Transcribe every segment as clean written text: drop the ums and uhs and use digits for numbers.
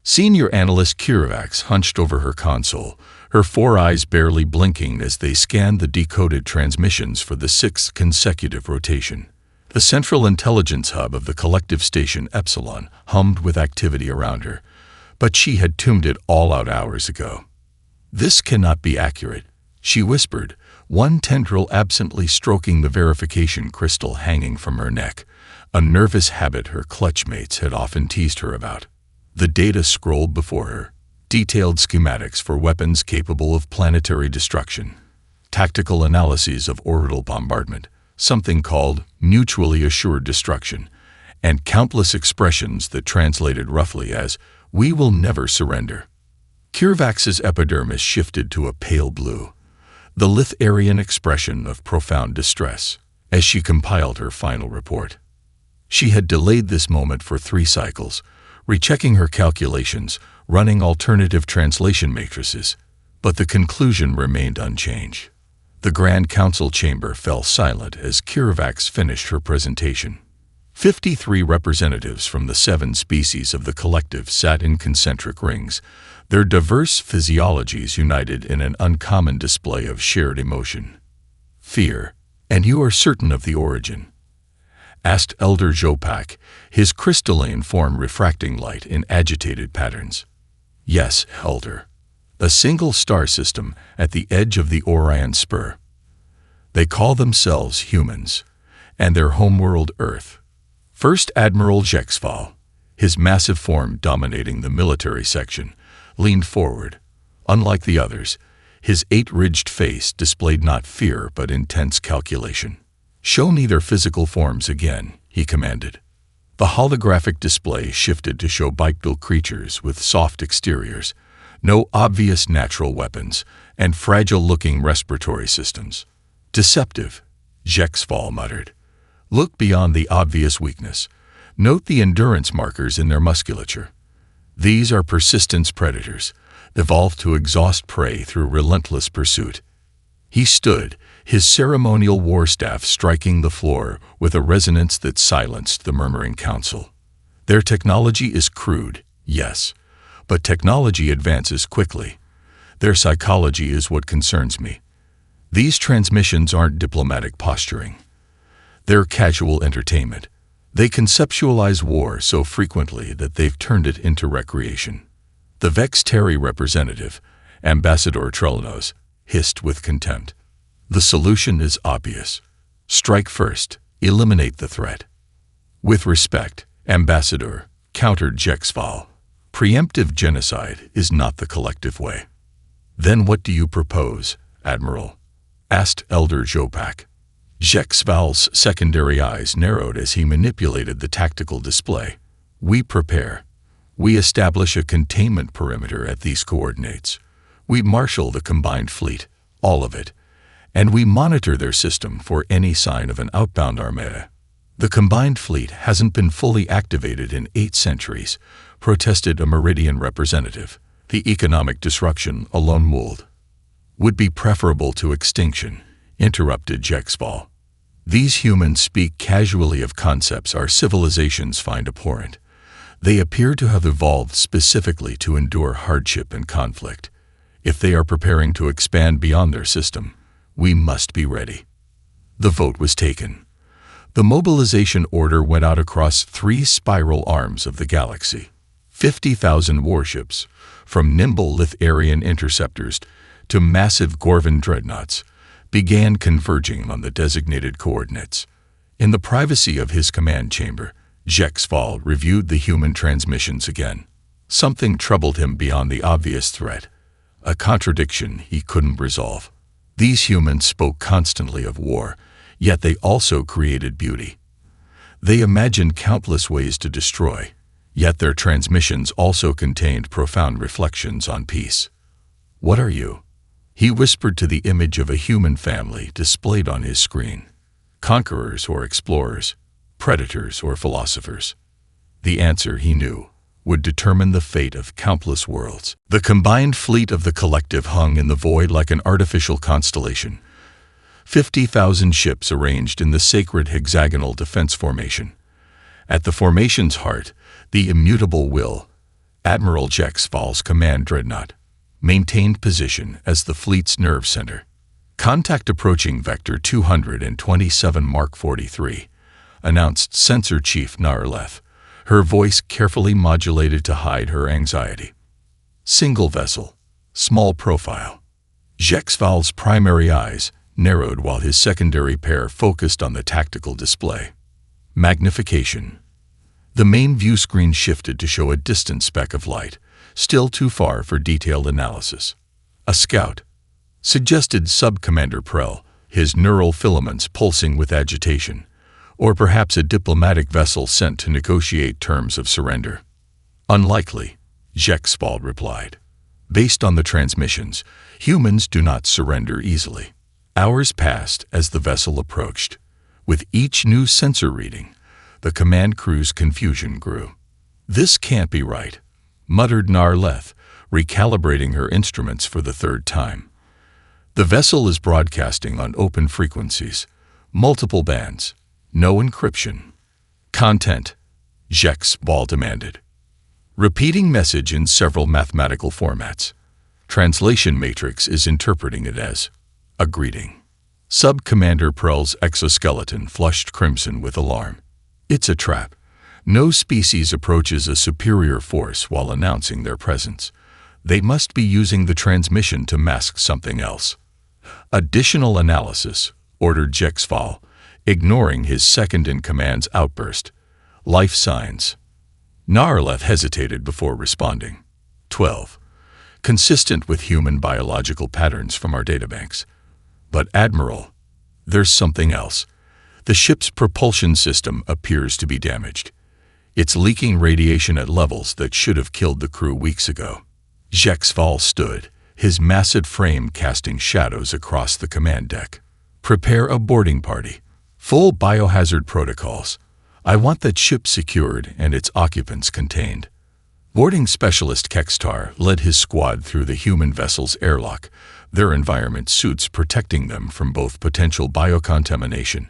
Senior Analyst Kiravax hunched over her console, her 4 eyes barely blinking as they scanned the decoded transmissions for the 6th consecutive rotation. The central intelligence hub of the collective station Epsilon hummed with activity around her, but she had tuned it all out hours ago. "This cannot be accurate," she whispered, one tendril absently stroking the verification crystal hanging from her neck, a nervous habit her clutch mates had often teased her about. The data scrolled before her, detailed schematics for weapons capable of planetary destruction, tactical analyses of orbital bombardment, something called mutually assured destruction, and countless expressions that translated roughly as, "We will never surrender." Kirvax's epidermis shifted to a pale blue, the Litharian expression of profound distress, as she compiled her final report. She had delayed this moment for 3 cycles, rechecking her calculations, running alternative translation matrices, but the conclusion remained unchanged. The Grand Council chamber fell silent as Kiravax finished her presentation. 53 representatives from the 7 species of the collective sat in concentric rings, their diverse physiologies united in an uncommon display of shared emotion. "Fear, and you are certain of the origin?" asked Elder Jopak, his crystalline form refracting light in agitated patterns. "Yes, Elder. A single star system at the edge of the Orion Spur. They call themselves humans, and their homeworld Earth." First Admiral Jexval, his massive form dominating the military section, leaned forward. Unlike the others, his 8-ridged face displayed not fear but intense calculation. "Show me their physical forms again," he commanded. The holographic display shifted to show bipedal creatures with soft exteriors, no obvious natural weapons, and fragile-looking respiratory systems. "Deceptive," Jexval muttered. "Look beyond the obvious weakness. Note the endurance markers in their musculature. These are persistence predators, evolved to exhaust prey through relentless pursuit." He stood, his ceremonial war staff striking the floor with a resonance that silenced the murmuring council. "Their technology is crude, yes, but technology advances quickly. Their psychology is what concerns me. These transmissions aren't diplomatic posturing. They're casual entertainment. They conceptualize war so frequently that they've turned it into recreation." The Vextari representative, Ambassador Trelanos, hissed with contempt. "The solution is obvious. Strike first, eliminate the threat." "With respect, Ambassador," countered Jexval, "preemptive genocide is not the collective way." "Then what do you propose, Admiral?" asked Elder Jopak. Jexval's secondary eyes narrowed as he manipulated the tactical display. "We prepare. We establish a containment perimeter at these coordinates. We marshal the combined fleet, all of it, and we monitor their system for any sign of an outbound armada." "The combined fleet hasn't been fully activated in 8 centuries, protested a Meridian representative. "The economic disruption alone would be preferable to extinction," interrupted Jexval. "These humans speak casually of concepts our civilizations find abhorrent. They appear to have evolved specifically to endure hardship and conflict. If they are preparing to expand beyond their system, we must be ready." The vote was taken. The mobilization order went out across 3 spiral arms of the galaxy. 50,000 warships, from nimble Litharian interceptors to massive Gorvan dreadnoughts, began converging on the designated coordinates. In the privacy of his command chamber, Jexval reviewed the human transmissions again. Something troubled him beyond the obvious threat, a contradiction he couldn't resolve. These humans spoke constantly of war, yet they also created beauty. They imagined countless ways to destroy, yet their transmissions also contained profound reflections on peace. "What are you?" he whispered to the image of a human family displayed on his screen. "Conquerors or explorers, predators or philosophers?" The answer, he knew, would determine the fate of countless worlds. The combined fleet of the collective hung in the void like an artificial constellation. 50,000 ships arranged in the sacred hexagonal defense formation. At the formation's heart, the immutable will, Admiral Jexval's command dreadnought maintained position as the fleet's nerve center. Contact approaching Vector 227 Mark 43, announced Sensor Chief Narleth, her voice carefully modulated to hide her anxiety. Single vessel, small profile. Jexval's primary eyes narrowed while his secondary pair focused on the tactical display. Magnification. The main view screen shifted to show a distant speck of light, still too far for detailed analysis. A scout, suggested Sub-Commander Prell, his neural filaments pulsing with agitation, or perhaps a diplomatic vessel sent to negotiate terms of surrender. Unlikely, Jexval replied. Based on the transmissions, humans do not surrender easily. Hours passed as the vessel approached. With each new sensor reading, the command crew's confusion grew. "This can't be right," muttered Narleth, recalibrating her instruments for the third time. "The vessel is broadcasting on open frequencies, multiple bands, no encryption." "Content," Jexval demanded. Repeating message in several mathematical formats. Translation matrix is interpreting it as a greeting. Sub-Commander Prell's exoskeleton flushed crimson with alarm. "It's a trap. No species approaches a superior force while announcing their presence. They must be using the transmission to mask something else." "Additional analysis," ordered Jexval, ignoring his second-in-command's outburst. "Life signs." Narleth hesitated before responding. 12. Consistent with human biological patterns from our databanks. "But Admiral, there's something else. The ship's propulsion system appears to be damaged. It's leaking radiation at levels that should have killed the crew weeks ago." Jexval stood, his massive frame casting shadows across the command deck. "Prepare a boarding party. Full biohazard protocols. I want that ship secured and its occupants contained." Boarding specialist Kextar led his squad through the human vessel's airlock, their environment suits protecting them from both potential biocontamination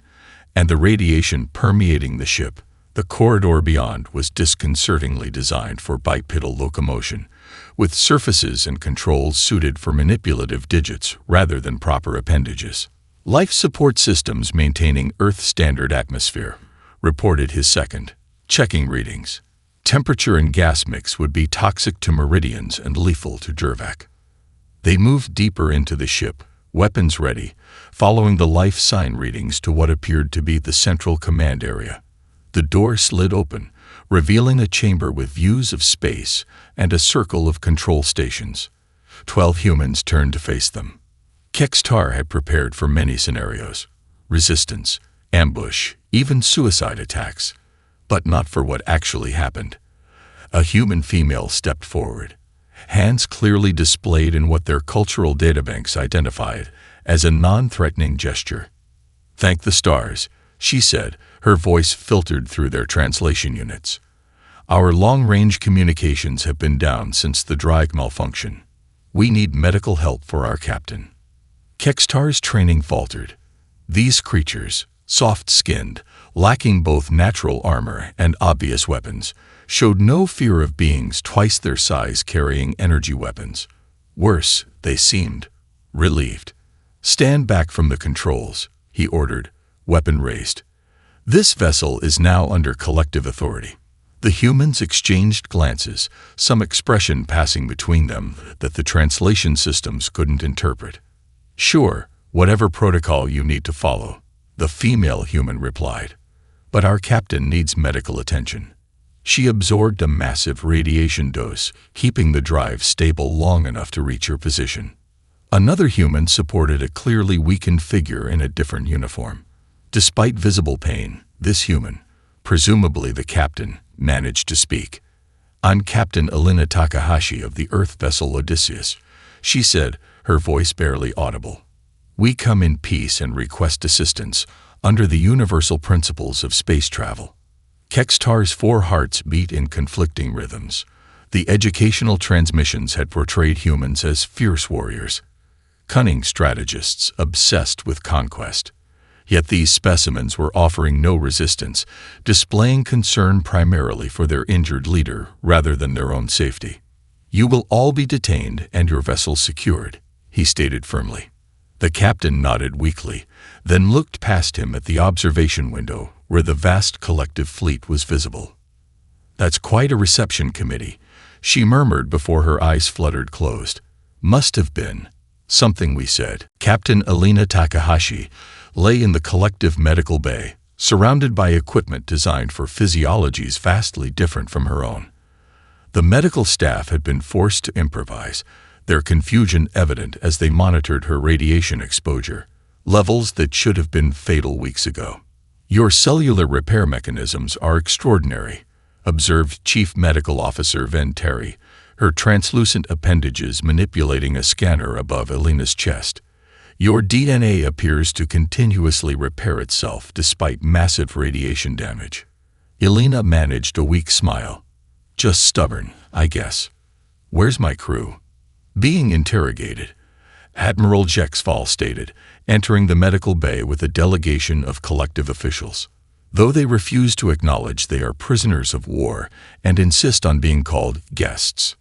and the radiation permeating the ship. The corridor beyond was disconcertingly designed for bipedal locomotion, with surfaces and controls suited for manipulative digits rather than proper appendages. "Life support systems maintaining Earth-standard atmosphere," reported his second, checking readings. "Temperature and gas mix would be toxic to Meridians and lethal to Jervac." They moved deeper into the ship, weapons ready, following the life sign readings to what appeared to be the central command area. The door slid open, revealing a chamber with views of space and a circle of control stations. 12 humans turned to face them. Kextar had prepared for many scenarios: resistance, ambush, even suicide attacks, but not for what actually happened. A human female stepped forward, hands clearly displayed in what their cultural databanks identified as a non-threatening gesture. "Thank the stars," she said, her voice filtered through their translation units. "Our long-range communications have been down since the drive malfunction. We need medical help for our captain." Kextar's training faltered. These creatures, soft-skinned, lacking both natural armor and obvious weapons, showed no fear of beings twice their size carrying energy weapons. Worse, they seemed relieved. "Stand back from the controls," he ordered, weapon raised. "This vessel is now under collective authority." The humans exchanged glances, some expression passing between them that the translation systems couldn't interpret. "Sure, whatever protocol you need to follow," the female human replied. "But our captain needs medical attention." She absorbed a massive radiation dose, keeping the drive stable long enough to reach her position. Another human supported a clearly weakened figure in a different uniform. Despite visible pain, this human, presumably the captain, managed to speak. "I'm Captain Elena Takahashi of the Earth vessel Odysseus," she said, her voice barely audible. "We come in peace and request assistance under the universal principles of space travel." Kextar's 4 hearts beat in conflicting rhythms. The educational transmissions had portrayed humans as fierce warriors, cunning strategists obsessed with conquest. Yet these specimens were offering no resistance, displaying concern primarily for their injured leader rather than their own safety. "You will all be detained and your vessel secured," he stated firmly. The captain nodded weakly, then looked past him at the observation window where the vast collective fleet was visible. "That's quite a reception committee," she murmured before her eyes fluttered closed. "Must have been something we said." Captain Alina Takahashi lay in the collective medical bay, surrounded by equipment designed for physiologies vastly different from her own. The medical staff had been forced to improvise, their confusion evident as they monitored her radiation exposure, levels that should have been fatal weeks ago. "Your cellular repair mechanisms are extraordinary," observed Chief Medical Officer Venteri, her translucent appendages manipulating a scanner above Alina's chest. "Your DNA appears to continuously repair itself despite massive radiation damage." Alina managed a weak smile. "Just stubborn, I guess. Where's my crew?" Being interrogated, Admiral Jexfall stated, entering the medical bay with a delegation of collective officials. Though they refuse to acknowledge they are prisoners of war and insist on being called guests.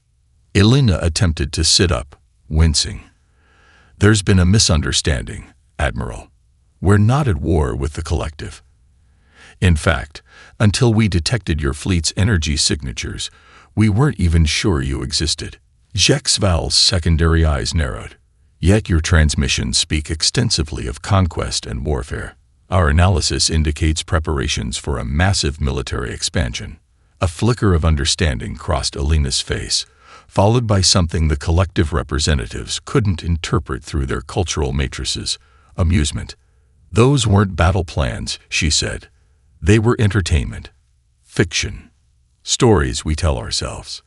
Alina attempted to sit up, wincing. "There's been a misunderstanding, Admiral. We're not at war with the collective. In fact, until we detected your fleet's energy signatures, we weren't even sure you existed." Jexval's secondary eyes narrowed. "Yet your transmissions speak extensively of conquest and warfare. Our analysis indicates preparations for a massive military expansion." A flicker of understanding crossed Alina's face, followed by something the collective representatives couldn't interpret through their cultural matrices: amusement. "Those weren't battle plans," she said. "They were entertainment. Fiction. Stories we tell ourselves."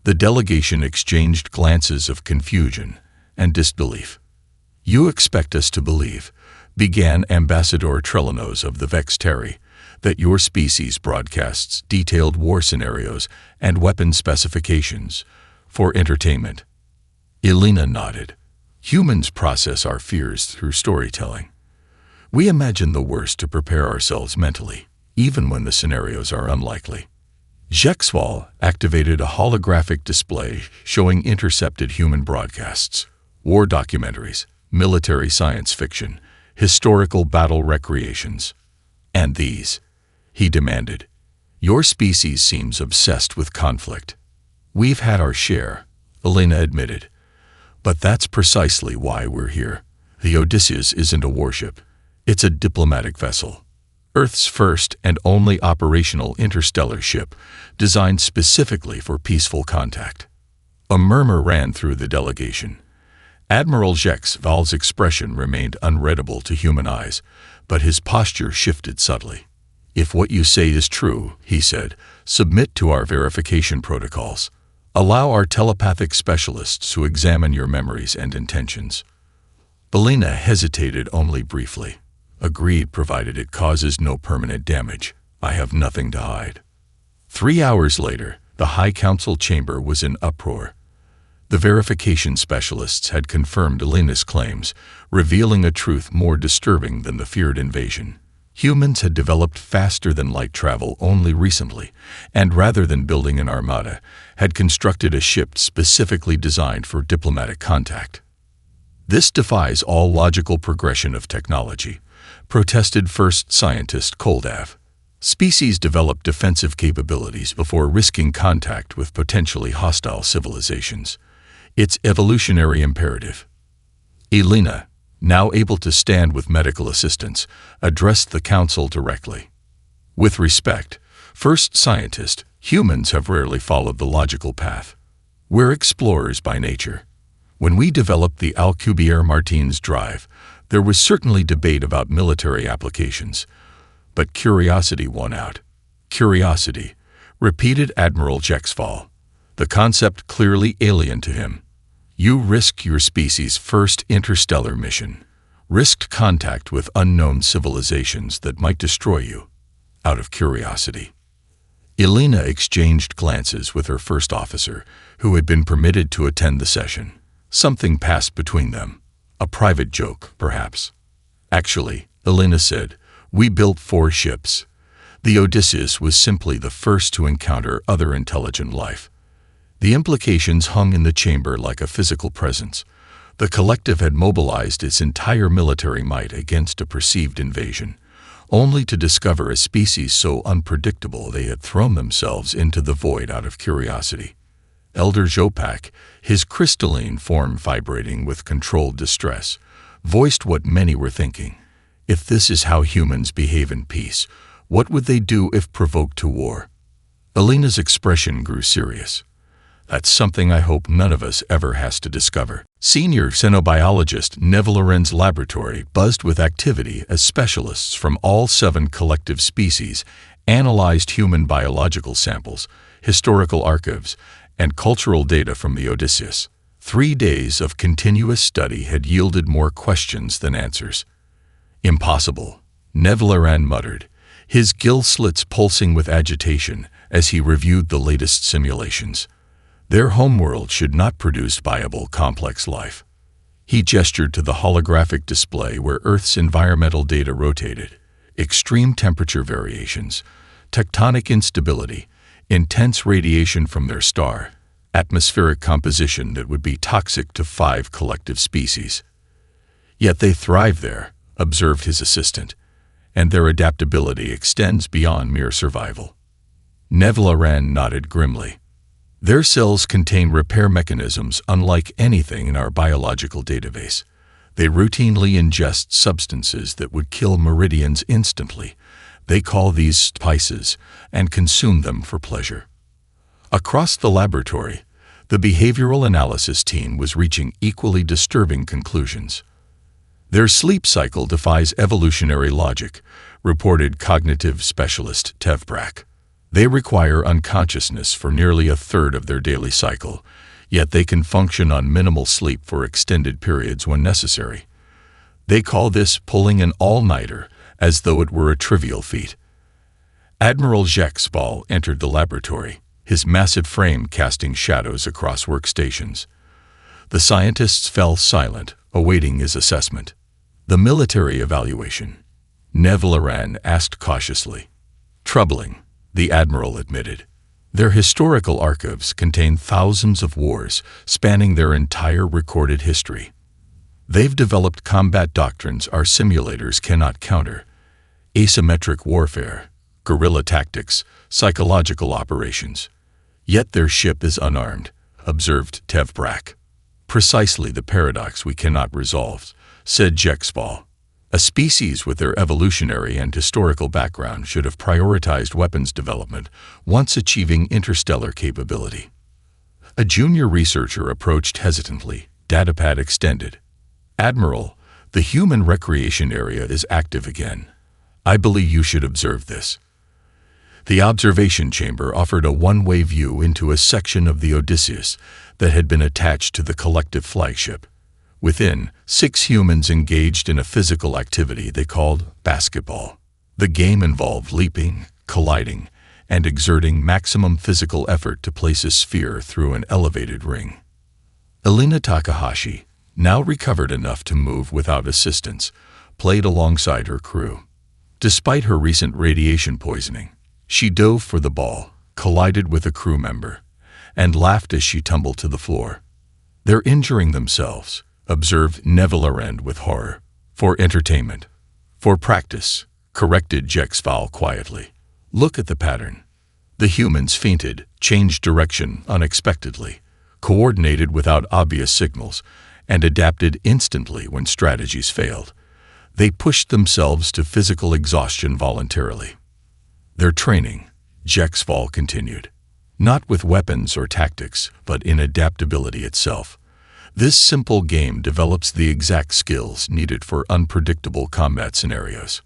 The delegation exchanged glances of confusion and disbelief. "You expect us to believe," began Ambassador Trelanos of the Vexteri, "that your species broadcasts detailed war scenarios and weapon specifications for entertainment?" Alina nodded. "Humans process our fears through storytelling. We imagine the worst to prepare ourselves mentally, even when the scenarios are unlikely." Jexval activated a holographic display showing intercepted human broadcasts, war documentaries, military science fiction, historical battle recreations. "And these?" he demanded. "Your species seems obsessed with conflict." "We've had our share," Alina admitted. "But that's precisely why we're here. The Odysseus isn't a warship. It's a diplomatic vessel. Earth's first and only operational interstellar ship, designed specifically for peaceful contact." A murmur ran through the delegation. Admiral Jexval's expression remained unreadable to human eyes, but his posture shifted subtly. "If what you say is true," he said, "submit to our verification protocols. Allow our telepathic specialists to examine your memories and intentions." Alina hesitated only briefly. "Agreed, provided it causes no permanent damage. I have nothing to hide." 3 hours later, the High Council chamber was in uproar. The verification specialists had confirmed Alina's claims, revealing a truth more disturbing than the feared invasion. Humans had developed faster than light travel only recently, and rather than building an armada, had constructed a ship specifically designed for diplomatic contact. "This defies all logical progression of technology," protested First Scientist Koldav. "Species develop defensive capabilities before risking contact with potentially hostile civilizations. It's evolutionary imperative." Alina, now able to stand with medical assistance, addressed the council directly. "With respect, First Scientist, humans have rarely followed the logical path. We're explorers by nature. When we developed the Alcubierre-Martins drive, there was certainly debate about military applications, but curiosity won out." "Curiosity," repeated Admiral Jexval, the concept clearly alien to him. "You risked your species' first interstellar mission, risked contact with unknown civilizations that might destroy you, out of curiosity." Alina exchanged glances with her first officer, who had been permitted to attend the session. Something passed between them. A private joke, perhaps. "Actually, Elena said. "We built 4 ships. The Odysseus was simply the first to encounter other intelligent life." The implications hung in the chamber like a physical presence. The collective had mobilized its entire military might against a perceived invasion, only to discover a species so unpredictable they had thrown themselves into the void out of curiosity. Elder Jopak, his crystalline form vibrating with controlled distress, voiced what many were thinking. If this is how humans behave in peace, what would they do if provoked to war? Elena's expression grew serious. "That's something I hope none of us ever has to discover." Senior xenobiologist Neville Loren's laboratory buzzed with activity as specialists from all 7 collective species analyzed human biological samples, historical archives, and cultural data from the Odysseus. 3 days of continuous study had yielded more questions than answers. "Impossible," Neville Loren muttered, his gill slits pulsing with agitation as he reviewed the latest simulations. Their homeworld should not produce viable, complex life. He gestured to the holographic display where Earth's environmental data rotated: extreme temperature variations, tectonic instability, intense radiation from their star, atmospheric composition that would be toxic to 5 collective species. "Yet they thrive there," observed his assistant, "and their adaptability extends beyond mere survival." Neville Loren nodded grimly. "Their cells contain repair mechanisms unlike anything in our biological database. They routinely ingest substances that would kill meridians instantly. They call these spices and consume them for pleasure." Across the laboratory, the behavioral analysis team was reaching equally disturbing conclusions. "Their sleep cycle defies evolutionary logic," reported cognitive specialist Tevbrak. "They require unconsciousness for nearly a third of their daily cycle, yet they can function on minimal sleep for extended periods when necessary. They call this pulling an all-nighter, as though it were a trivial feat." Admiral Jacques Ball entered the laboratory, his massive frame casting shadows across workstations. The scientists fell silent, awaiting his assessment. "The military evaluation?" Neville Loren asked cautiously. "Troubling," the admiral admitted. "Their historical archives contain thousands of wars spanning their entire recorded history. They've developed combat doctrines our simulators cannot counter: asymmetric warfare, guerrilla tactics, psychological operations. Yet their ship is unarmed," observed Tevbrak. "Precisely the paradox we cannot resolve," said Jexball. "A species with their evolutionary and historical background should have prioritized weapons development once achieving interstellar capability." A junior researcher approached hesitantly, datapad extended. "Admiral, the human recreation area is active again. I believe you should observe this." The observation chamber offered a one-way view into a section of the Odysseus that had been attached to the collective flagship. Within, 6 humans engaged in a physical activity they called basketball. The game involved leaping, colliding, and exerting maximum physical effort to place a sphere through an elevated ring. Elena Takahashi, now recovered enough to move without assistance, played alongside her crew. Despite her recent radiation poisoning, she dove for the ball, collided with a crew member, and laughed as she tumbled to the floor. "They're injuring themselves," observed Neville Loren with horror. "For entertainment. For practice," corrected Jexval quietly. "Look at the pattern." The humans feinted, changed direction unexpectedly, coordinated without obvious signals, and adapted instantly when strategies failed. They pushed themselves to physical exhaustion voluntarily. "Their training," Jexval continued, "not with weapons or tactics, but in adaptability itself. This simple game develops the exact skills needed for unpredictable combat scenarios."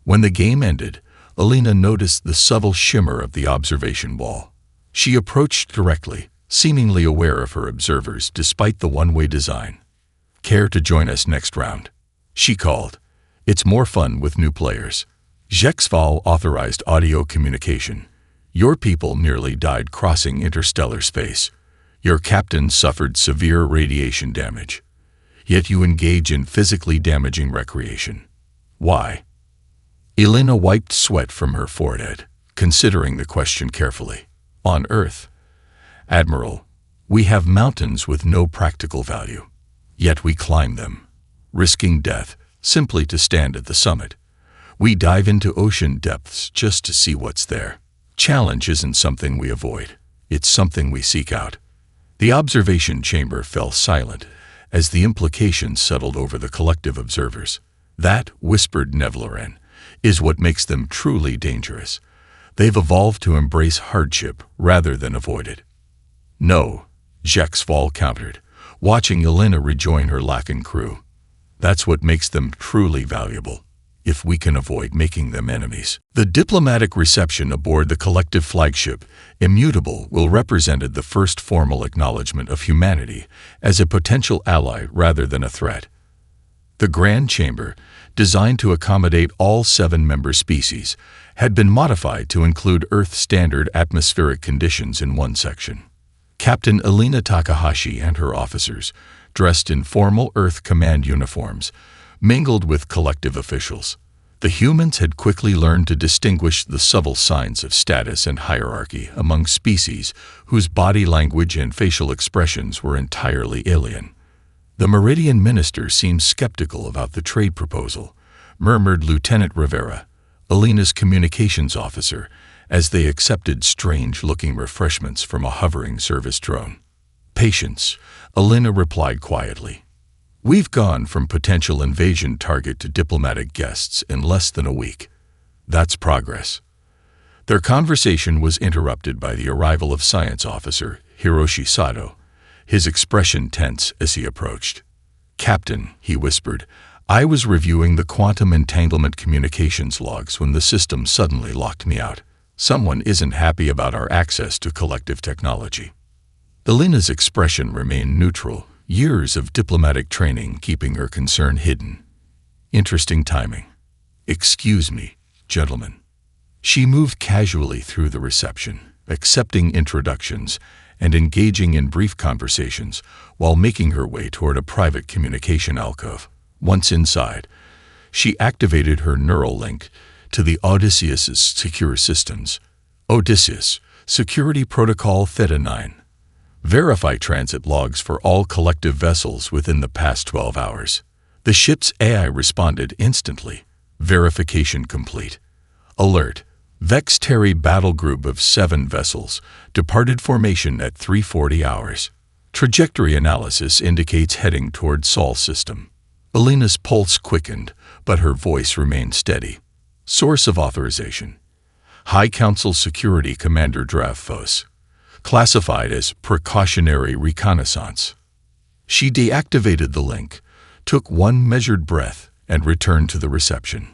When the game ended, Elena noticed the subtle shimmer of the observation wall. She approached directly, seemingly aware of her observers despite the one-way design. "Care to join us next round?" she called. "It's more fun with new players." Jexval authorized audio communication. "Your people nearly died crossing interstellar space. Your captain suffered severe radiation damage. Yet you engage in physically damaging recreation. Why? Elena wiped sweat from her forehead, considering the question carefully. On Earth, Admiral, we have mountains with no practical value. Yet we climb them, risking death simply to stand at the summit. We dive into ocean depths just to see what's there. Challenge isn't something we avoid. It's something we seek out. The observation chamber fell silent as the implications settled over the collective observers. That, whispered Nevloren, is what makes them truly dangerous. They've evolved to embrace hardship rather than avoid it. No, Jexval countered, watching Elena rejoin her Lacan crew. That's what makes them truly valuable, if we can avoid making them enemies. The diplomatic reception aboard the collective flagship, Immutable, will represented the first formal acknowledgement of humanity as a potential ally rather than a threat. The Grand Chamber, designed to accommodate all 7 member species, had been modified to include Earth-standard atmospheric conditions in one section. Captain Elena Takahashi and her officers, dressed in formal Earth Command uniforms, mingled with collective officials. The humans had quickly learned to distinguish the subtle signs of status and hierarchy among species whose body language and facial expressions were entirely alien. The Meridian minister seemed skeptical about the trade proposal, murmured Lieutenant Rivera, Elena's communications officer, as they accepted strange-looking refreshments from a hovering service drone. Patience, Elena replied quietly. We've gone from potential invasion target to diplomatic guests in less than a week. That's progress. Their conversation was interrupted by the arrival of Science Officer Hiroshi Sato, his expression tense as he approached. Captain, he whispered, I was reviewing the quantum entanglement communications logs when the system suddenly locked me out. Someone isn't happy about our access to collective technology. Elena's expression remained neutral, years of diplomatic training keeping her concern hidden. Interesting timing. Excuse me, gentlemen. She moved casually through the reception, accepting introductions and engaging in brief conversations while making her way toward a private communication alcove. Once inside, she activated her neural link to the Odysseus's secure systems. Odysseus, Security Protocol Theta 9. Verify transit logs for all collective vessels within the past 12 hours. The ship's AI responded instantly. Verification complete. Alert. Vexteri battle group of 7 vessels departed formation at 3:40 hours. Trajectory analysis indicates heading toward Sol system. Elena's pulse quickened, but her voice remained steady. Source of authorization. High Council Security Commander Drafos. Classified as precautionary reconnaissance. She deactivated the link, took one measured breath, and returned to the reception.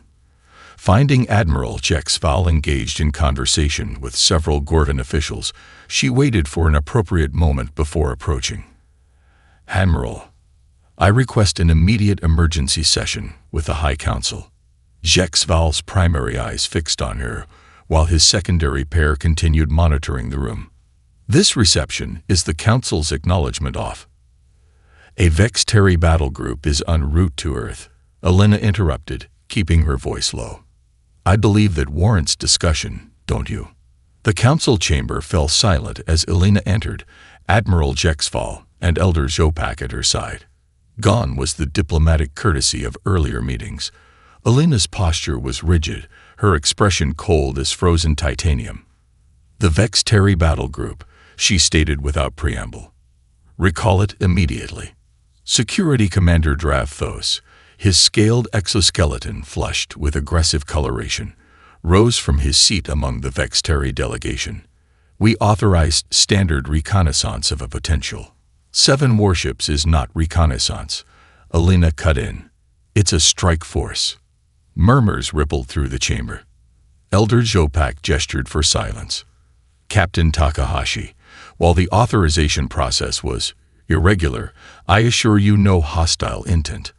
Finding Admiral Jexval engaged in conversation with several Gorton officials, she waited for an appropriate moment before approaching. Admiral, I request an immediate emergency session with the High Council. Jexval's primary eyes fixed on her, while his secondary pair continued monitoring the room. This reception is the Council's acknowledgement off. A Vexteri battle group is en route to Earth, Elena interrupted, keeping her voice low. I believe that warrants discussion, don't you? The Council chamber fell silent as Elena entered, Admiral Jexval and Elder Zopak at her side. Gone was the diplomatic courtesy of earlier meetings. Elena's posture was rigid, her expression cold as frozen titanium. The Vexteri battle group, she stated without preamble. Recall it immediately. Security Commander Drafos, his scaled exoskeleton flushed with aggressive coloration, rose from his seat among the Vexteri delegation. We authorized standard reconnaissance of a potential. 7 warships is not reconnaissance. Elena cut in. It's a strike force. Murmurs rippled through the chamber. Elder Zopak gestured for silence. Captain Takahashi, while the authorization process was irregular, I assure you no hostile intent.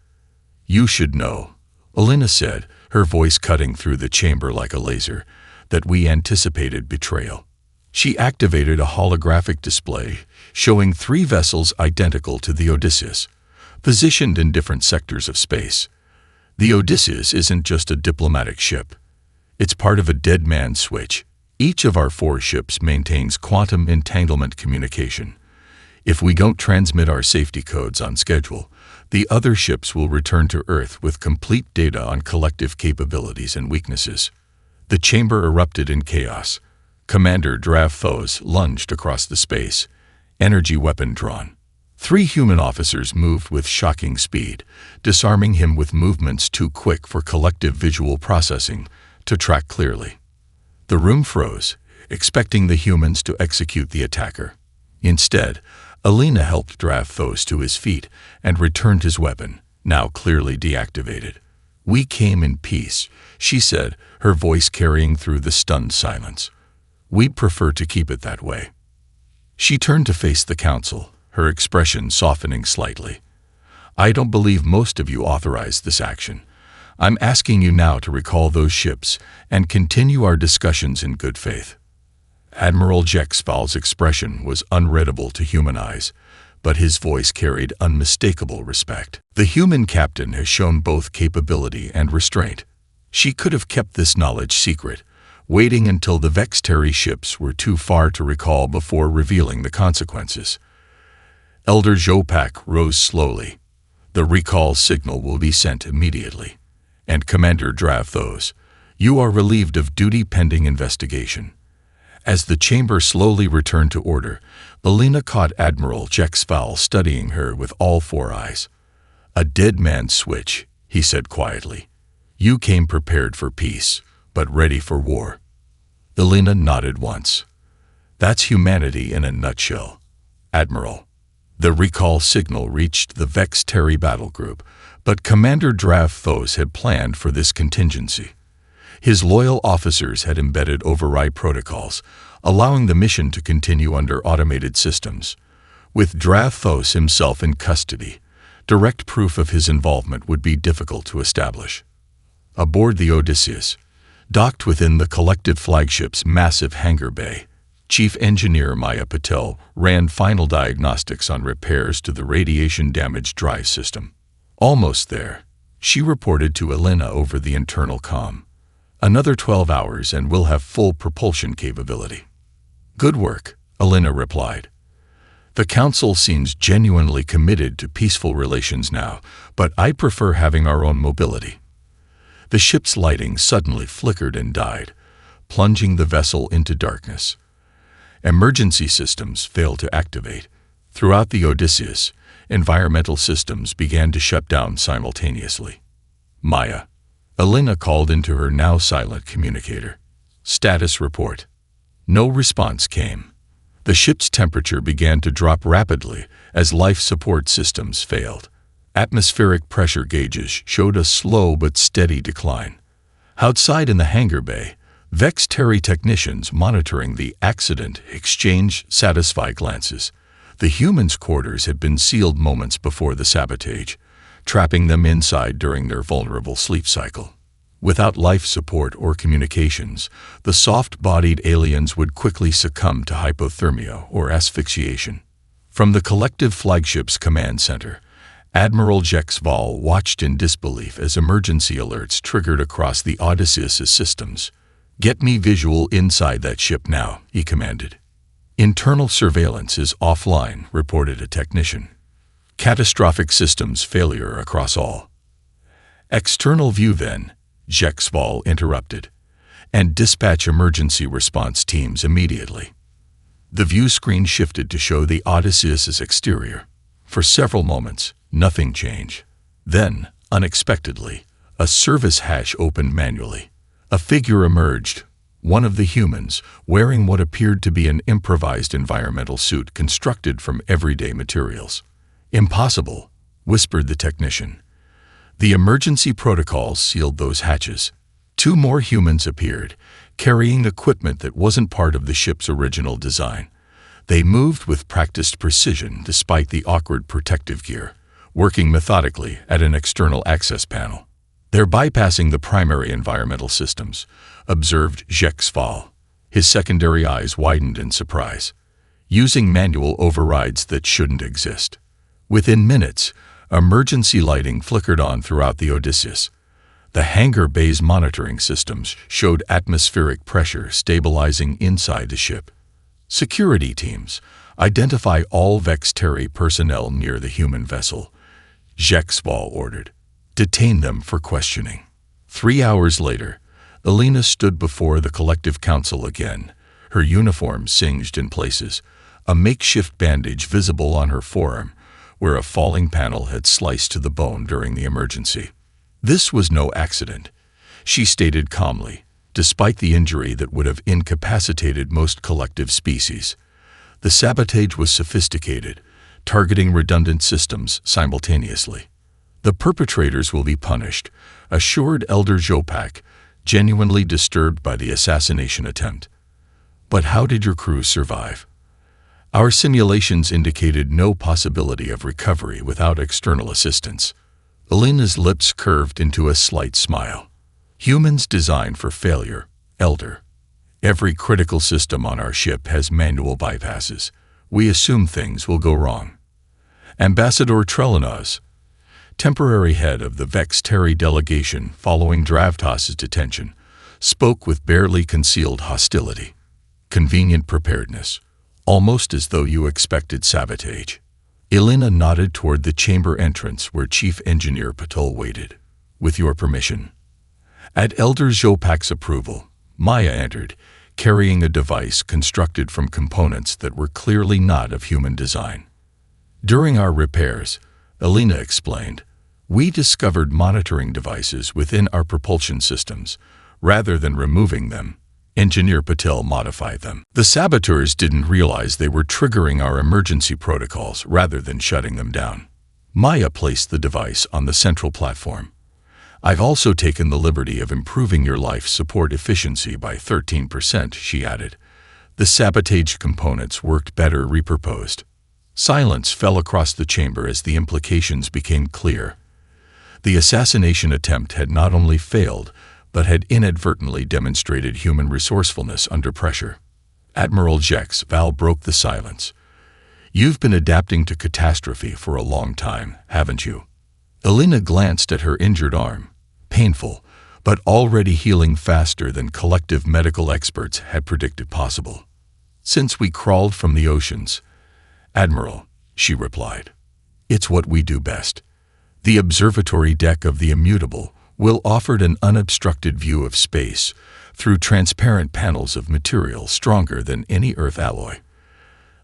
You should know, Elena said, her voice cutting through the chamber like a laser, that we anticipated betrayal. She activated a holographic display showing 3 vessels identical to the Odysseus, positioned in different sectors of space. The Odysseus isn't just a diplomatic ship. It's part of a dead man's switch. Each of our 4 ships maintains quantum entanglement communication. If we don't transmit our safety codes on schedule, the other ships will return to Earth with complete data on collective capabilities and weaknesses. The chamber erupted in chaos. Commander Dravthos lunged across the space, energy weapon drawn. 3 human officers moved with shocking speed, disarming him with movements too quick for collective visual processing to track clearly. The room froze, expecting the humans to execute the attacker. Instead, Alina helped Dravthos to his feet and returned his weapon, now clearly deactivated. "We came in peace," she said, her voice carrying through the stunned silence. "We'd prefer to keep it that way." She turned to face the council, her expression softening slightly. "I don't believe most of you authorized this action. I'm asking you now to recall those ships and continue our discussions in good faith." Admiral Jexval's expression was unreadable to human eyes, but his voice carried unmistakable respect. The human captain has shown both capability and restraint. She could have kept this knowledge secret, waiting until the Vexteri ships were too far to recall before revealing the consequences. Elder Jopak rose slowly. "The recall signal will be sent immediately. And Commander Dravthos, you are relieved of duty pending investigation." As the chamber slowly returned to order, Alina caught Admiral Jexval studying her with all 4 eyes. "A dead man's switch," he said quietly. "You came prepared for peace, but ready for war." Alina nodded once. "That's humanity in a nutshell, Admiral." The recall signal reached the Vexteri battle group, but Commander Dravthos had planned for this contingency. His loyal officers had embedded override protocols, allowing the mission to continue under automated systems. With Dravthos himself in custody, direct proof of his involvement would be difficult to establish. Aboard the Odysseus, docked within the collective flagship's massive hangar bay, Chief Engineer Maya Patel ran final diagnostics on repairs to the radiation-damaged drive system. "Almost there," she reported to Alina over the internal comm. "Another 12 hours and we'll have full propulsion capability." "Good work," Alina replied. "The Council seems genuinely committed to peaceful relations now, but I prefer having our own mobility." The ship's lighting suddenly flickered and died, plunging the vessel into darkness. Emergency systems failed to activate. Throughout the Odysseus, environmental systems began to shut down simultaneously. "Maya," Alina called into her now silent communicator. "Status report." No response came. The ship's temperature began to drop rapidly as life support systems failed. Atmospheric pressure gauges showed a slow but steady decline. Outside in the hangar bay, Vexteri technicians monitoring the accident exchanged satisfied glances. The humans' quarters had been sealed moments before the sabotage, trapping them inside during their vulnerable sleep cycle. Without life support or communications, the soft-bodied aliens would quickly succumb to hypothermia or asphyxiation. From the collective flagship's command center, Admiral Jexval watched in disbelief as emergency alerts triggered across the Odysseus' systems. "Get me visual inside that ship now," he commanded. "Internal surveillance is offline," reported a technician. "Catastrophic systems failure across all." "External view then," Jexval interrupted, "and dispatch emergency response teams immediately." The view screen shifted to show the Odysseus' exterior. For several moments, nothing changed. Then, unexpectedly, a service hatch opened manually. A figure emerged, one of the humans, wearing what appeared to be an improvised environmental suit constructed from everyday materials. "Impossible," whispered the technician. The emergency protocols sealed those hatches. 2 more humans appeared, carrying equipment that wasn't part of the ship's original design. They moved with practiced precision despite the awkward protective gear, working methodically at an external access panel. "They're bypassing the primary environmental systems," observed Jexval. His secondary eyes widened in surprise. "Using manual overrides that shouldn't exist." Within minutes, emergency lighting flickered on throughout the Odysseus. The hangar bay's monitoring systems showed atmospheric pressure stabilizing inside the ship. Security teams, identify all Vexteri personnel near the human vessel, Jexval ordered. Detain them for questioning. 3 hours later, Elena stood before the Collective Council again, her uniform singed in places, a makeshift bandage visible on her forearm, where a falling panel had sliced to the bone during the emergency. This was no accident, she stated calmly, despite the injury that would have incapacitated most collective species. The sabotage was sophisticated, targeting redundant systems simultaneously. The perpetrators will be punished, assured Elder Jopak, genuinely disturbed by the assassination attempt. But how did your crew survive? Our simulations indicated no possibility of recovery without external assistance. Elena's lips curved into a slight smile. Humans designed for failure, Elder. Every critical system on our ship has manual bypasses. We assume things will go wrong. Ambassador Trelawnaz, temporary head of the Vexteri delegation following Dravtas's detention, spoke with barely concealed hostility. Convenient preparedness, almost as though you expected sabotage. Elena nodded toward the chamber entrance where Chief Engineer Patul waited. With your permission. At Elder Jopak's approval, Maya entered, carrying a device constructed from components that were clearly not of human design. During our repairs, Elena explained, we discovered monitoring devices within our propulsion systems. Rather than removing them, Engineer Patel modified them. The saboteurs didn't realize they were triggering our emergency protocols rather than shutting them down. Maya placed the device on the central platform. I've also taken the liberty of improving your life support efficiency by 13%, she added. The sabotage components worked better repurposed. Silence fell across the chamber as the implications became clear. The assassination attempt had not only failed, but had inadvertently demonstrated human resourcefulness under pressure. Admiral Jexval broke the silence. You've been adapting to catastrophe for a long time, haven't you? Elena glanced at her injured arm, painful, but already healing faster than collective medical experts had predicted possible. Since we crawled from the oceans, Admiral, she replied. It's what we do best. The observatory deck of the Immutable will offer an unobstructed view of space through transparent panels of material stronger than any Earth alloy.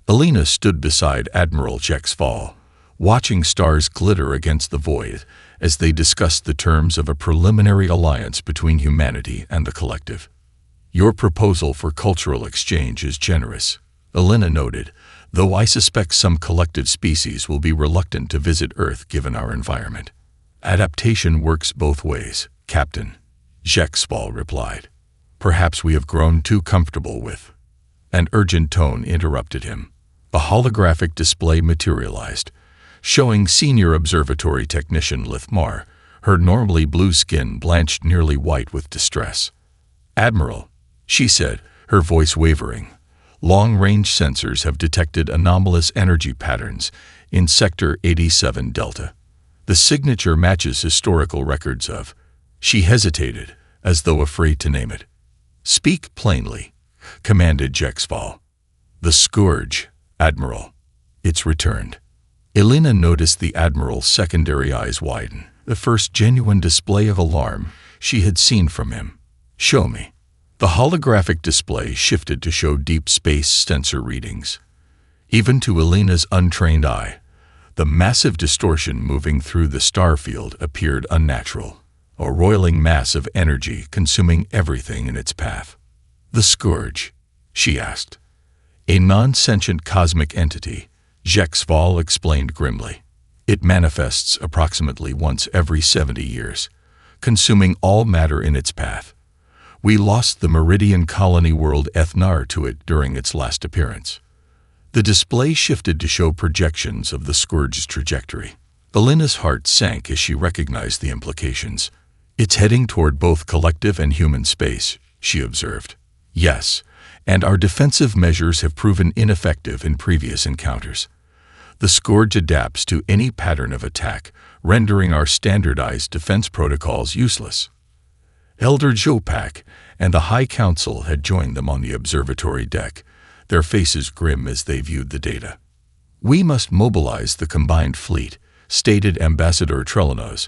Elena stood beside Admiral Jexval, watching stars glitter against the void as they discussed the terms of a preliminary alliance between humanity and the collective. Your proposal for cultural exchange is generous, Elena noted, though I suspect some collective species will be reluctant to visit Earth given our environment. Adaptation works both ways, Captain, Jexval replied. Perhaps we have grown too comfortable with. An urgent tone interrupted him. A holographic display materialized, showing Senior Observatory Technician Lithmar, her normally blue skin blanched nearly white with distress. Admiral, she said, her voice wavering. Long-range sensors have detected anomalous energy patterns in Sector 87 Delta. The signature matches historical records of. She hesitated, as though afraid to name it. Speak plainly, commanded Jexval. The Scourge, Admiral. It's returned. Elena noticed the Admiral's secondary eyes widen, the first genuine display of alarm she had seen from him. Show me. The holographic display shifted to show deep space sensor readings. Even to Elena's untrained eye, the massive distortion moving through the star field appeared unnatural, a roiling mass of energy consuming everything in its path. The Scourge, she asked. A non-sentient cosmic entity, Jexval explained grimly. It manifests approximately once every 70 years, consuming all matter in its path. We lost the Meridian colony world Ethnar to it during its last appearance. The display shifted to show projections of the Scourge's trajectory. Elena's heart sank as she recognized the implications. It's heading toward both collective and human space, she observed. Yes, and our defensive measures have proven ineffective in previous encounters. The Scourge adapts to any pattern of attack, rendering our standardized defense protocols useless. Elder Jopak and the High Council had joined them on the observatory deck, their faces grim as they viewed the data. "We must mobilize the combined fleet," stated Ambassador Trelawney,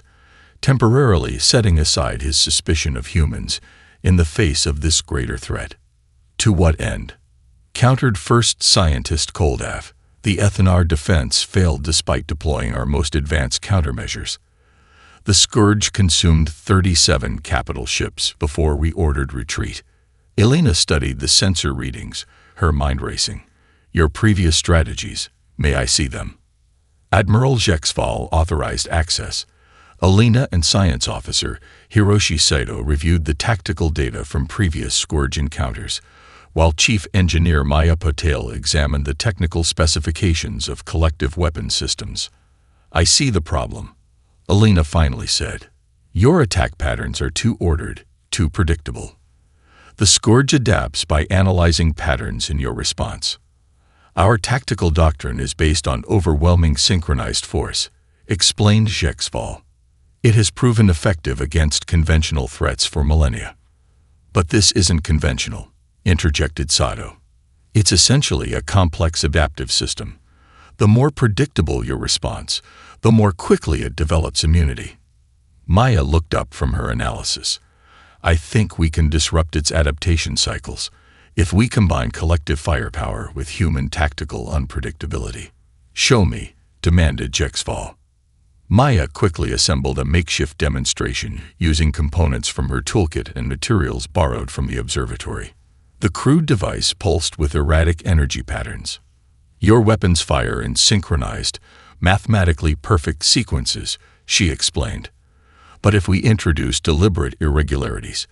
temporarily setting aside his suspicion of humans in the face of this greater threat. "To what end?" countered First Scientist Koldav. "The Ethanar defense failed despite deploying our most advanced countermeasures. The Scourge consumed 37 capital ships before we ordered retreat." Elena studied the sensor readings, her mind racing. "Your previous strategies, may I see them?" Admiral Jexval authorized access. Elena and Science Officer Hiroshi Saito reviewed the tactical data from previous Scourge encounters, while Chief Engineer Maya Patel examined the technical specifications of collective weapon systems. "I see the problem," Elena finally said. "Your attack patterns are too ordered, too predictable. The Scourge adapts by analyzing patterns in your response. Our tactical doctrine is based on overwhelming synchronized force," explained Jexval. "It has proven effective against conventional threats for millennia." "But this isn't conventional," interjected Sato. "It's essentially a complex adaptive system. The more predictable your response, the more quickly it develops immunity." Maya looked up from her analysis. "I think we can disrupt its adaptation cycles if we combine collective firepower with human tactical unpredictability." "Show me," demanded Jexval. Maya quickly assembled a makeshift demonstration using components from her toolkit and materials borrowed from the observatory. The crude device pulsed with erratic energy patterns. "Your weapons fire in synchronized, mathematically perfect sequences," she explained. "But if we introduce deliberate irregularities,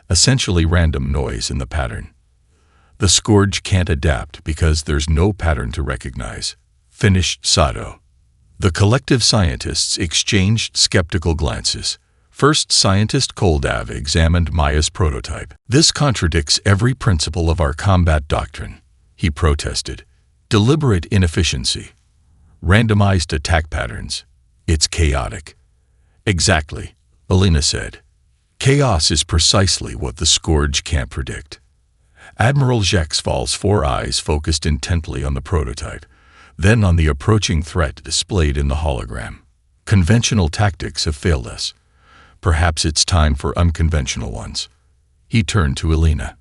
essentially random noise in the pattern, the Scourge can't adapt because there's no pattern to recognize," finished Sato. The collective scientists exchanged skeptical glances. First Scientist Koldav examined Maya's prototype. "This contradicts every principle of our combat doctrine," he protested. "Deliberate inefficiency. Randomized attack patterns. It's chaotic." "Exactly," Elena said. "Chaos is precisely what the Scourge can't predict." Admiral Jexval's 4 eyes focused intently on the prototype, then on the approaching threat displayed in the hologram. "Conventional tactics have failed us. Perhaps it's time for unconventional ones." He turned to Elena.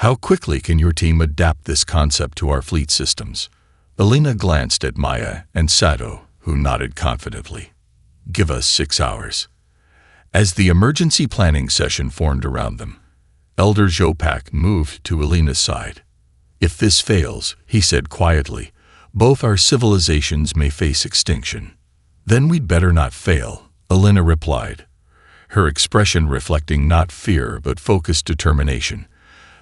"How quickly can your team adapt this concept to our fleet systems?" Elena glanced at Maya and Sato, who nodded confidently. "Give us 6 hours." As the emergency planning session formed around them, Elder Jopak moved to Elena's side. "If this fails," he said quietly, "both our civilizations may face extinction." "Then we'd better not fail," Elena replied, her expression reflecting not fear but focused determination,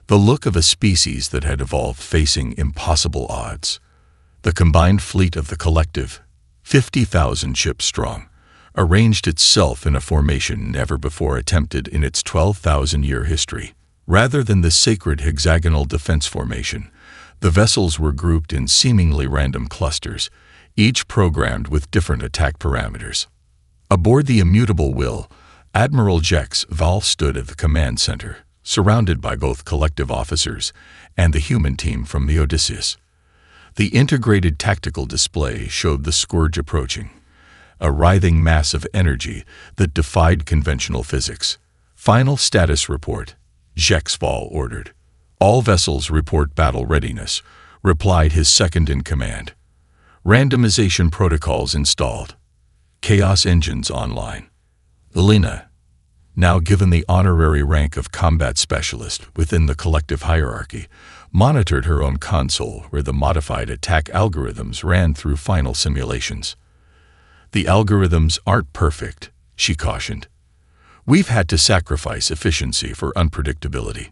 the look of a species that had evolved facing impossible odds. The combined fleet of the collective, 50,000 ships strong, arranged itself in a formation never before attempted in its 12,000-year history. Rather than the sacred hexagonal defense formation, the vessels were grouped in seemingly random clusters, each programmed with different attack parameters. Aboard the immutable Will, Admiral Jexval stood at the command center, surrounded by both collective officers and the human team from the Odysseus. The integrated tactical display showed the Scourge approaching, a writhing mass of energy that defied conventional physics. "Final status report," Jexval ordered. "All vessels report battle readiness," replied his second-in-command. "Randomization protocols installed. Chaos engines online." Elena, now given the honorary rank of combat specialist within the collective hierarchy, monitored her own console where the modified attack algorithms ran through final simulations. "The algorithms aren't perfect," she cautioned. "We've had to sacrifice efficiency for unpredictability."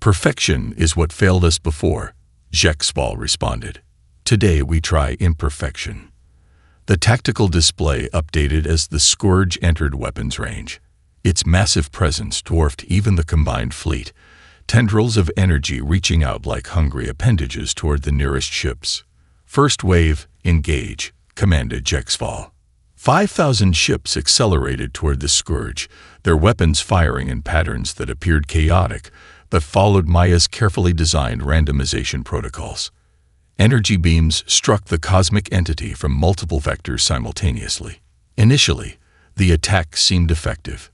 "Perfection is what failed us before," Jexval responded. "Today we try imperfection." The tactical display updated as the Scourge entered weapons range. Its massive presence dwarfed even the combined fleet, tendrils of energy reaching out like hungry appendages toward the nearest ships. "First wave, engage," commanded Jexval. 5,000 ships accelerated toward the Scourge, their weapons firing in patterns that appeared chaotic, but followed Maya's carefully designed randomization protocols. Energy beams struck the cosmic entity from multiple vectors simultaneously. Initially, the attack seemed effective.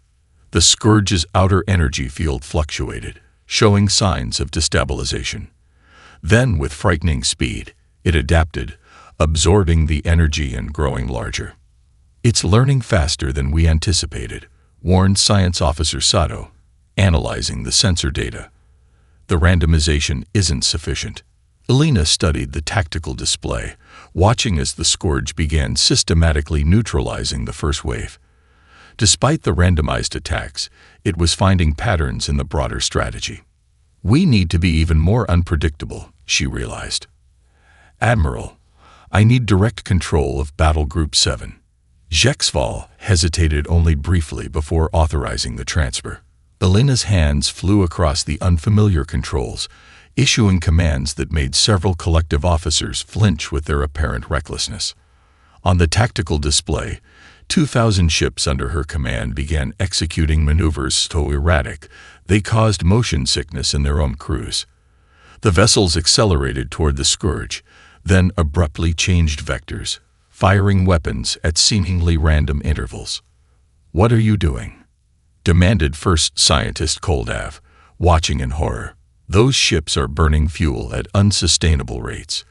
The Scourge's outer energy field fluctuated, showing signs of destabilization. Then, with frightening speed, it adapted, absorbing the energy and growing larger. "It's learning faster than we anticipated," warned Science Officer Sato, analyzing the sensor data. "The randomization isn't sufficient." Elena studied the tactical display, watching as the Scourge began systematically neutralizing the first wave. Despite the randomized attacks, it was finding patterns in the broader strategy. "We need to be even more unpredictable," she realized. "Admiral, I need direct control of Battle Group 7. Jexval hesitated only briefly before authorizing the transfer. Elena's hands flew across the unfamiliar controls, issuing commands that made several collective officers flinch with their apparent recklessness. On the tactical display, 2,000 ships under her command began executing maneuvers so erratic they caused motion sickness in their own crews. The vessels accelerated toward the Scourge, then abruptly changed vectors, firing weapons at seemingly random intervals. "What are you doing?" demanded First Scientist Koldav, watching in horror. "Those ships are burning fuel at unsustainable rates.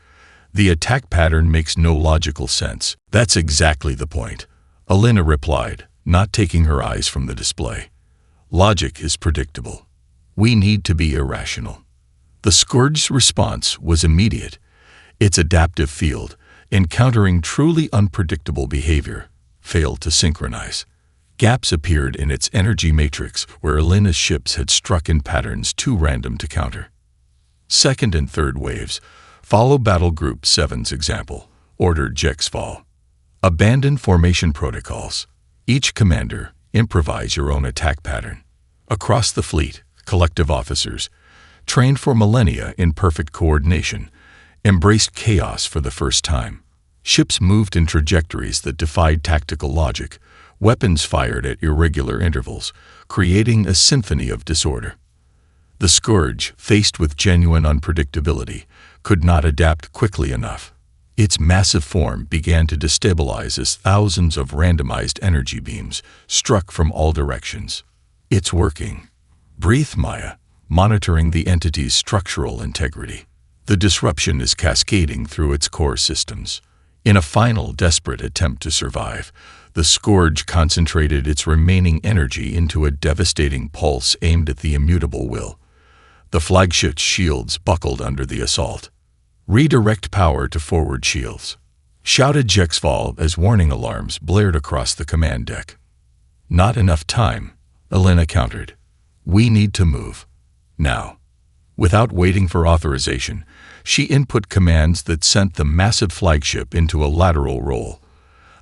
The attack pattern makes no logical sense." "That's exactly the point," Elena replied, not taking her eyes from the display. "Logic is predictable. We need to be irrational." The Scourge's response was immediate. Its adaptive field, encountering truly unpredictable behavior, failed to synchronize. Gaps appeared in its energy matrix where Elena's ships had struck in patterns too random to counter. "Second and third waves, follow Battle Group 7's example," ordered Jexval. "Abandon formation protocols. Each commander, improvise your own attack pattern." Across the fleet, collective officers, trained for millennia in perfect coordination, embraced chaos for the first time. Ships moved in trajectories that defied tactical logic, weapons fired at irregular intervals, creating a symphony of disorder. The Scourge, faced with genuine unpredictability, could not adapt quickly enough. Its massive form began to destabilize as thousands of randomized energy beams struck from all directions. "It's working," breathed Maya, monitoring the entity's structural integrity. "The disruption is cascading through its core systems." In a final desperate attempt to survive, the Scourge concentrated its remaining energy into a devastating pulse aimed at the immutable will. The flagship's shields buckled under the assault. "Redirect power to forward shields," shouted Jexval as warning alarms blared across the command deck. "Not enough time," Elena countered. "We need to move. Now." Without waiting for authorization, she input commands that sent the massive flagship into a lateral roll,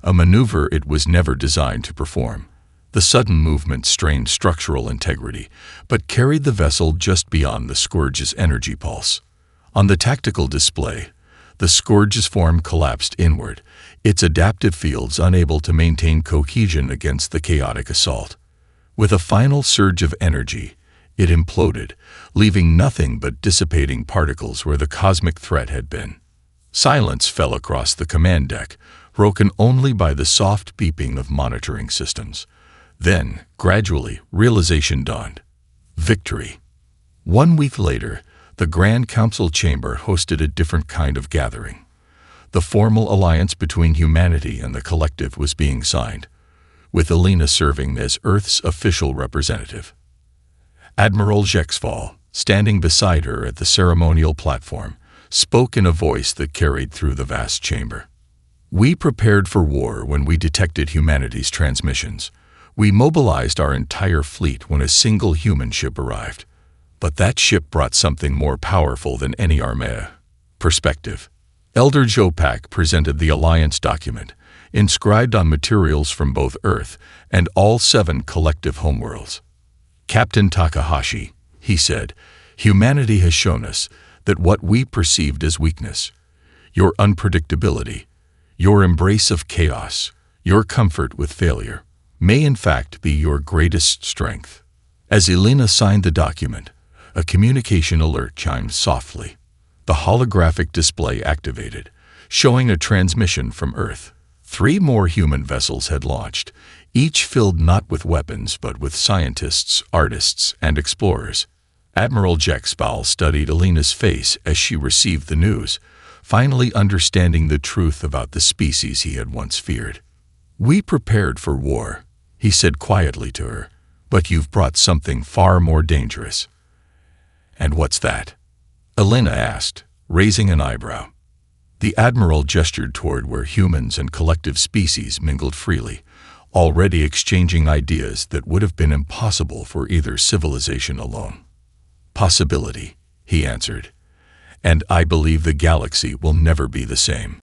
a maneuver it was never designed to perform. The sudden movement strained structural integrity, but carried the vessel just beyond the Scourge's energy pulse. On the tactical display, the Scourge's form collapsed inward, its adaptive fields unable to maintain cohesion against the chaotic assault. With a final surge of energy, it imploded, leaving nothing but dissipating particles where the cosmic threat had been. Silence fell across the command deck, broken only by the soft beeping of monitoring systems. Then, gradually, realization dawned. Victory. 1 week later, the Grand Council chamber hosted a different kind of gathering. The formal alliance between humanity and the collective was being signed, with Elena serving as Earth's official representative. Admiral Jexval, standing beside her at the ceremonial platform, spoke in a voice that carried through the vast chamber. "We prepared for war when we detected humanity's transmissions. We mobilized our entire fleet when a single human ship arrived. But that ship brought something more powerful than any armada. Perspective." Elder Jopak presented the alliance document, inscribed on materials from both Earth and all 7 collective homeworlds. "Captain Takahashi," he said, "humanity has shown us that what we perceived as weakness, your unpredictability, your embrace of chaos, Your comfort with failure may in fact be your greatest strength. As Elena signed the document, a communication alert chimed softly. The holographic display activated, showing a transmission from Earth. 3 more human vessels had launched, each filled not with weapons but with scientists, artists, and explorers. Admiral Jexpal studied Elena's face as she received the news, finally understanding the truth about the species he had once feared. "We prepared for war," he said quietly to her, "but you've brought something far more dangerous." "And what's that?" Elena asked, raising an eyebrow. The Admiral gestured toward where humans and collective species mingled freely, already exchanging ideas that would have been impossible for either civilization alone. "Possibility," he answered, "and I believe the galaxy will never be the same."